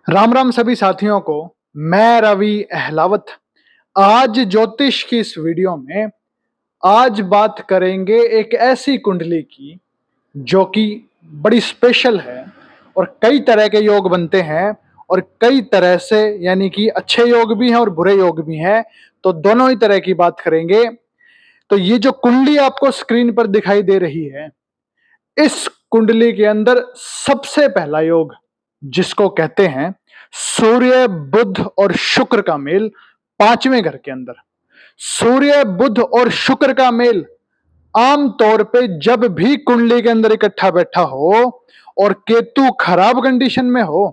राम राम सभी साथियों को। मैं रवि अहलावत आज ज्योतिष की इस वीडियो में आज बात करेंगे एक ऐसी कुंडली की जो कि बड़ी स्पेशल है और कई तरह के योग बनते हैं और कई तरह से यानी कि अच्छे योग भी हैं और बुरे योग भी हैं। तो दोनों ही तरह की बात करेंगे। तो ये जो कुंडली आपको स्क्रीन पर दिखाई दे रही है, इस कुंडली के अंदर सबसे पहला योग जिसको कहते हैं सूर्य बुध और शुक्र का मेल, पांचवें घर के अंदर सूर्य बुध और शुक्र का मेल आम तौर पे जब भी कुंडली के अंदर इकट्ठा बैठा हो और केतु खराब कंडीशन में हो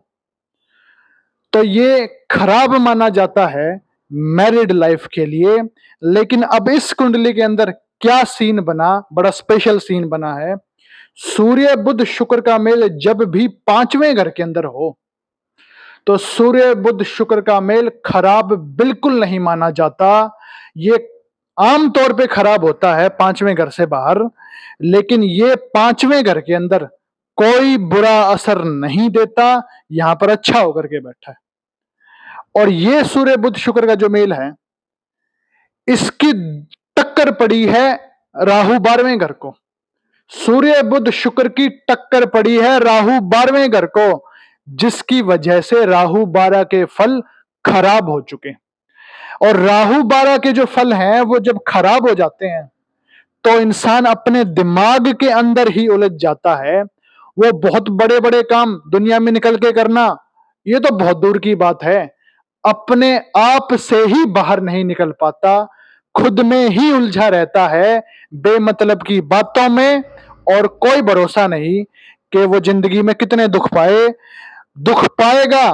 तो ये खराब माना जाता है मैरिड लाइफ के लिए। लेकिन अब इस कुंडली के अंदर क्या सीन बना, बड़ा स्पेशल सीन बना है। सूर्य बुध शुक्र का मेल जब भी पांचवें घर के अंदर हो तो सूर्य बुध शुक्र का मेल खराब बिल्कुल नहीं माना जाता। ये आम तौर पे खराब होता है पांचवें घर से बाहर, लेकिन ये पांचवें घर के अंदर कोई बुरा असर नहीं देता, यहां पर अच्छा होकर के बैठा है। और ये सूर्य बुध शुक्र का जो मेल है, इसकी टक्कर पड़ी है राहु 12वें घर को। सूर्य बुध शुक्र की टक्कर पड़ी है राहु 12वें घर को, जिसकी वजह से राहु 12 के फल खराब हो चुके। और राहु 12 के जो फल हैं वो जब खराब हो जाते हैं तो इंसान अपने दिमाग के अंदर ही उलझ जाता है। वो बहुत बड़े बड़े काम दुनिया में निकल के करना, ये तो बहुत दूर की बात है, अपने आप से ही बाहर नहीं निकल पाता, खुद में ही उलझा रहता है बेमतलब की बातों में। और कोई भरोसा नहीं कि वो जिंदगी में कितने दुख पाए, दुख पाएगा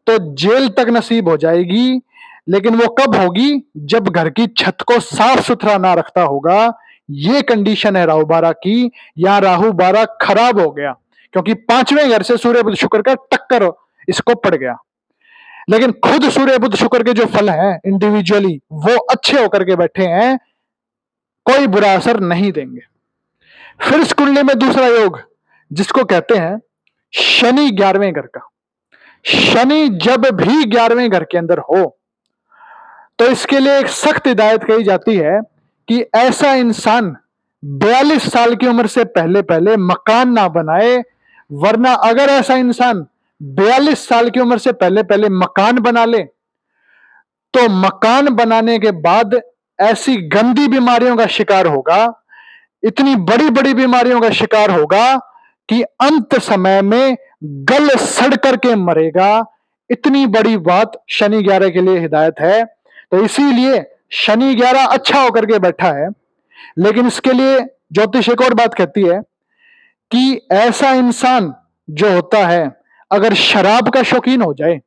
तो जेल तक नसीब हो जाएगी, लेकिन वो कब होगी जब घर की छत को साफ सुथरा ना रखता होगा। ये कंडीशन है राहु 12 की। यहां राहु 12 खराब हो गया क्योंकि पांचवें घर से सूर्य बुध शुक्र का टक्कर इसको पड़ गया। लेकिन खुद सूर्य बुध शुक्र के जो फल हैं इंडिविजुअली वो अच्छे होकर के बैठे हैं, कोई बुरा असर नहीं देंगे। फिर इस कुंडली में दूसरा योग जिसको कहते हैं शनि 11वें घर का। शनि जब भी 11वें घर के अंदर हो तो इसके लिए एक सख्त हिदायत कही जाती है कि ऐसा इंसान 42 साल की उम्र से पहले पहले मकान ना बनाए। वरना अगर ऐसा इंसान 42 साल की उम्र से पहले पहले मकान बना ले तो मकान बनाने के बाद ऐसी गंदी बीमारियों का शिकार होगा, इतनी बड़ी बड़ी बीमारियों का शिकार होगा कि अंत समय में गल सड़ करके मरेगा। इतनी बड़ी बात शनि 11 के लिए हिदायत है। तो इसीलिए शनि 11 अच्छा होकर के बैठा है। लेकिन इसके लिए ज्योतिष एक और बात कहती है कि ऐसा इंसान जो होता है अगर शराब का शौकीन हो जाए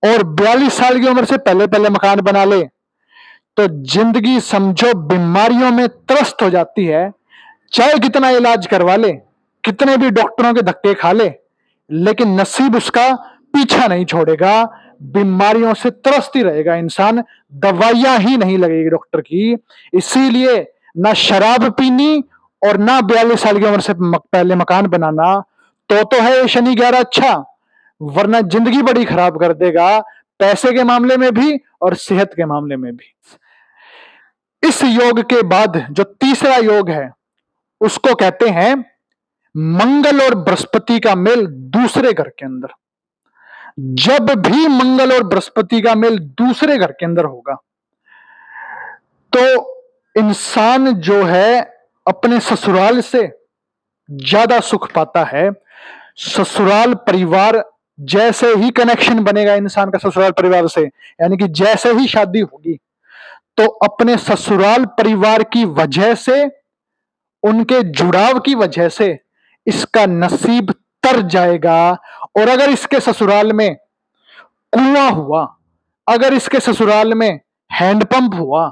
और 42 साल की उम्र से पहले पहले मकान बना ले तो जिंदगी समझो बीमारियों में त्रस्त हो जाती है। चाहे कितना इलाज करवा ले, कितने भी डॉक्टरों के धक्के खा ले, लेकिन नसीब उसका पीछा नहीं छोड़ेगा। बीमारियों से त्रस्त ही रहेगा इंसान, दवाइयां ही नहीं लगेगी डॉक्टर की। इसीलिए ना शराब पीनी और ना 42 साल की उम्र से पहले मकान बनाना। तो है ये शनि 11 अच्छा, वरना जिंदगी बड़ी खराब कर देगा, पैसे के मामले में भी और सेहत के मामले में भी। इस योग के बाद जो तीसरा योग है उसको कहते हैं मंगल और बृहस्पति का मेल दूसरे घर के अंदर। जब भी मंगल और बृहस्पति का मेल दूसरे घर के अंदर होगा तो इंसान जो है अपने ससुराल से ज्यादा सुख पाता है। ससुराल परिवार जैसे ही कनेक्शन बनेगा इंसान का ससुराल परिवार से, यानी कि जैसे ही शादी होगी तो अपने ससुराल परिवार की वजह से, उनके जुड़ाव की वजह से इसका नसीब तर जाएगा। और अगर इसके ससुराल में कुआं हुआ, अगर इसके ससुराल में हैंडपंप हुआ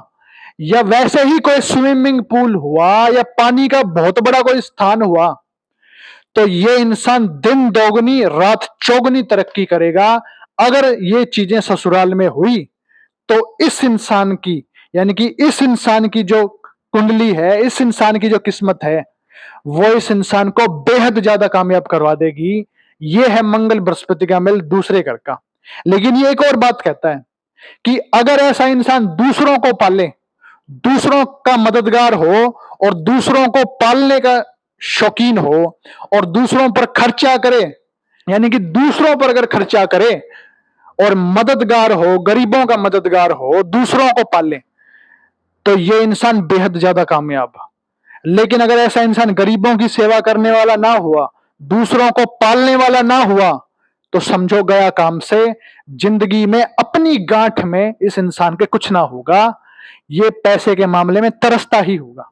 या वैसे ही कोई स्विमिंग पूल हुआ या पानी का बहुत बड़ा कोई स्थान हुआ तो ये इंसान दिन दोगुनी रात चौगुनी तरक्की करेगा। अगर ये चीजें ससुराल में हुई तो इस इंसान की, यानी कि इस इंसान की जो कुंडली है, इस इंसान की जो किस्मत है, वो इस इंसान को बेहद ज्यादा कामयाब करवा देगी। ये है मंगल बृहस्पति का मेल दूसरे घर का। लेकिन ये एक और बात कहता है कि अगर ऐसा इंसान दूसरों को पाले, दूसरों का मददगार हो और दूसरों को पालने का शौकीन हो और दूसरों पर खर्चा करे, यानी कि दूसरों पर अगर खर्चा करे और मददगार हो, गरीबों का मददगार हो, दूसरों को पाले, तो ये इंसान बेहद ज्यादा कामयाब है। लेकिन अगर ऐसा इंसान गरीबों की सेवा करने वाला ना हुआ, दूसरों को पालने वाला ना हुआ, तो समझो गया काम से। जिंदगी में अपनी गांठ में इस इंसान के कुछ ना होगा, ये पैसे के मामले में तरसता ही होगा।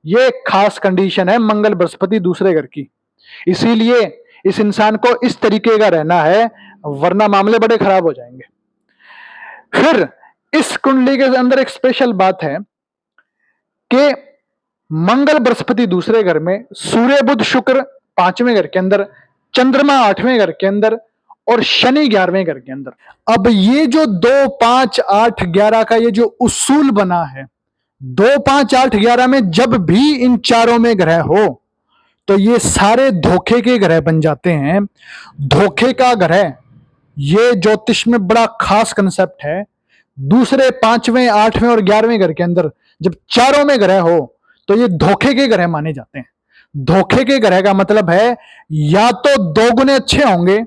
ये एक खास कंडीशन है मंगल बृहस्पति दूसरे घर की। इसीलिए इस इंसान को इस तरीके का रहना है, वरना मामले बड़े खराब हो जाएंगे। फिर इस कुंडली के अंदर एक स्पेशल बात है कि मंगल बृहस्पति दूसरे घर में, सूर्य बुध शुक्र 5वें घर के अंदर, चंद्रमा 8वें घर के अंदर और शनि 11वें घर के अंदर। अब ये जो 2, 5, 8, 11 का ये जो उसूल बना है, 2, 5, 8, 11 में जब भी इन चारों में ग्रह हो तो ये सारे धोखे के ग्रह बन जाते हैं। धोखे का ग्रह ये ज्योतिष में बड़ा खास कंसेप्ट है। दूसरे, 5वें, 8वें और 11वें घर के अंदर जब चारों में ग्रह हो तो ये धोखे के ग्रह माने जाते हैं। धोखे के ग्रह का मतलब है या तो 2 गुने अच्छे होंगे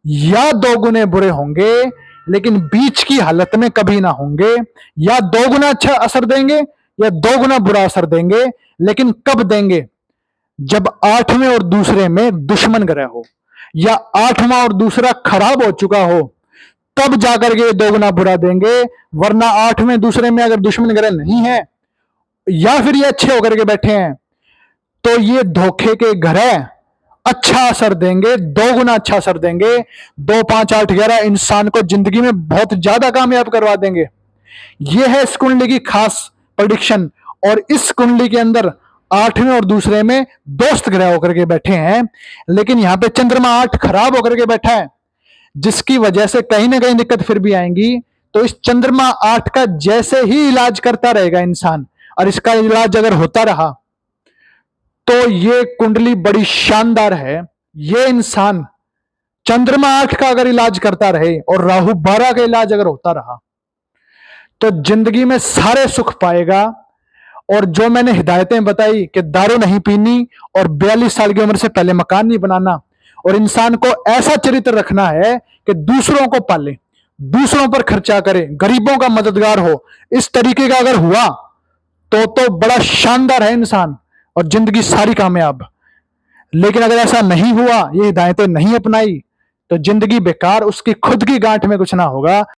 या 2 गुने बुरे होंगे, लेकिन बीच की हालत में कभी ना होंगे। या 2 गुना अच्छा असर देंगे या 2 गुना बुरा असर देंगे, लेकिन कब देंगे? जब 8वें और दूसरे में दुश्मन ग्रह हो या 8वां और दूसरा खराब हो चुका हो, तब जाकर के 2 गुना बुरा देंगे। वरना 8वें दूसरे में अगर दुश्मन ग्रह नहीं है या फिर ये अच्छे होकर के बैठे हैं, तो ये धोखे के ग्रह अच्छा असर देंगे, 2 गुना अच्छा असर देंगे। 2, 5, 8, 11 इंसान को जिंदगी में बहुत ज्यादा कामयाब करवा देंगे। यह है इस कुंडली की खास प्रेडिक्शन। और इस कुंडली के अंदर 8वें और दूसरे में दोस्त ग्रह होकर के बैठे हैं, लेकिन यहां पे चंद्रमा 8 खराब होकर के बैठा है, जिसकी वजह से कहीं ना कहीं दिक्कत फिर भी आएंगी। तो इस चंद्रमा 8 का जैसे ही इलाज करता रहेगा इंसान, और इसका इलाज अगर होता रहा, तो ये कुंडली बड़ी शानदार है। ये इंसान चंद्रमा 8 का अगर इलाज करता रहे और राहु 12 का इलाज अगर होता रहा, तो जिंदगी में सारे सुख पाएगा। और जो मैंने हिदायतें बताई कि दारू नहीं पीनी और 42 साल की उम्र से पहले मकान नहीं बनाना, और इंसान को ऐसा चरित्र रखना है कि दूसरों को पाले, दूसरों पर खर्चा करे, गरीबों का मददगार हो, इस तरीके का अगर हुआ तो बड़ा शानदार है इंसान और जिंदगी सारी कामयाब। लेकिन अगर ऐसा नहीं हुआ, ये हिदायतें नहीं अपनाई, तो जिंदगी बेकार, उसकी खुद की गांठ में कुछ ना होगा।